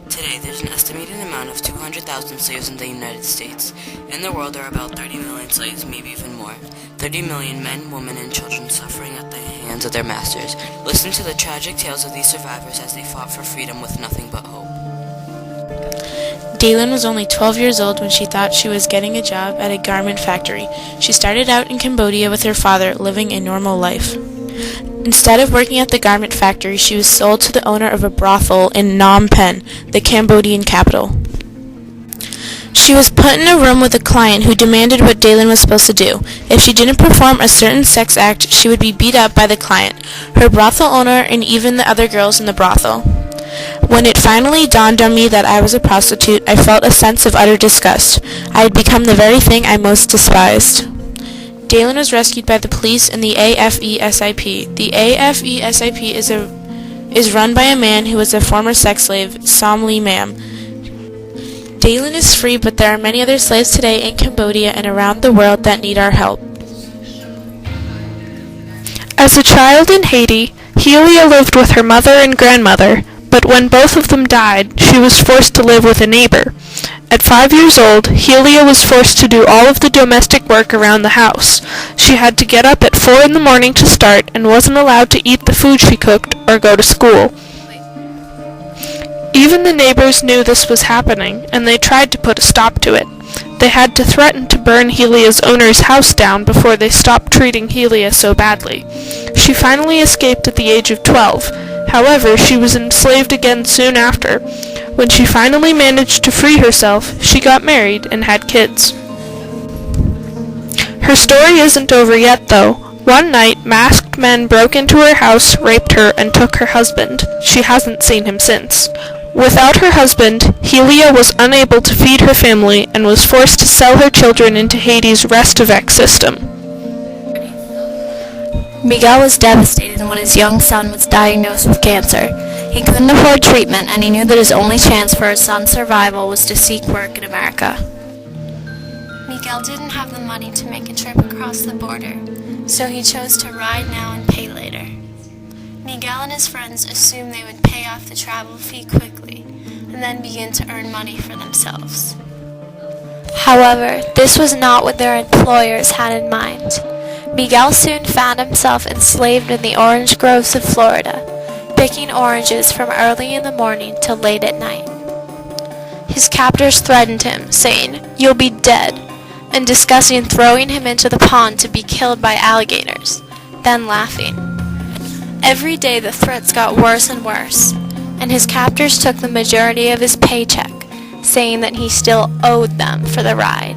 Today, there's an estimated amount of 200,000 slaves in the United States. In the world, there are about 30 million slaves, maybe even more. 30 million men, women, and children suffering at the hands of their masters. Listen to the tragic tales of these survivors as they fought for freedom with nothing but hope. Daylin was only 12 years old when she thought she was getting a job at a garment factory. She started out in Cambodia with her father, living a normal life. Instead of working at the garment factory, she was sold to the owner of a brothel in Phnom Penh, the Cambodian capital. She was put in a room with a client who demanded what Daylin was supposed to do. If she didn't perform a certain sex act, she would be beat up by the client, her brothel owner, and even the other girls in the brothel. When it finally dawned on me that I was a prostitute, I felt a sense of utter disgust. I had become the very thing I most despised. Daylin was rescued by the police and the AFESIP. The AFESIP is run by a man who was a former sex slave, Somli Mam. Daylin is free, but there are many other slaves today in Cambodia and around the world that need our help. As a child in Haiti, Helia lived with her mother and grandmother, but when both of them died, she was forced to live with a neighbor. At 5 years old, Helia was forced to do all of the domestic work around the house. She had to get up at 4 in the morning to start and wasn't allowed to eat the food she cooked or go to school. Even the neighbors knew this was happening, and they tried to put a stop to it. They had to threaten to burn Helia's owner's house down before they stopped treating Helia so badly. She finally escaped at the age of 12. However, she was enslaved again soon after. When she finally managed to free herself, she got married and had kids. Her story isn't over yet, though. One night, masked men broke into her house, raped her, and took her husband. She hasn't seen him since. Without her husband, Helia was unable to feed her family and was forced to sell her children into Haiti's Restavec system. Miguel was devastated when his young son was diagnosed with cancer. He couldn't afford treatment, and he knew that his only chance for his son's survival was to seek work in America. Miguel didn't have the money to make a trip across the border, so he chose to ride now and pay later. Miguel and his friends assumed they would pay off the travel fee quickly, and then begin to earn money for themselves. However, this was not what their employers had in mind. Miguel soon found himself enslaved in the orange groves of Florida, picking oranges from early in the morning till late at night. His captors threatened him, saying, "You'll be dead," and discussing throwing him into the pond to be killed by alligators, then laughing. Every day the threats got worse and worse, and his captors took the majority of his paycheck, saying that he still owed them for the ride.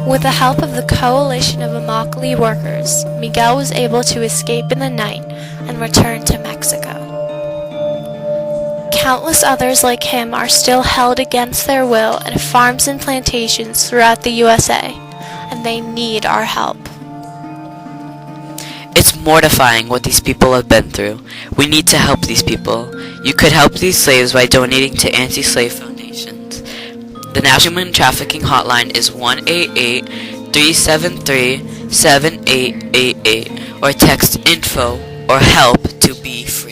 With the help of the coalition of Immokalee workers, Miguel was able to escape in the night and return to Mexico. Countless others like him are still held against their will at farms and plantations throughout the USA, and they need our help. It's mortifying what these people have been through. We need to help these people. You could help these slaves by donating to anti-slave foundations. The National Human Trafficking Hotline is 1-888-373-7888 or text info or help to be free.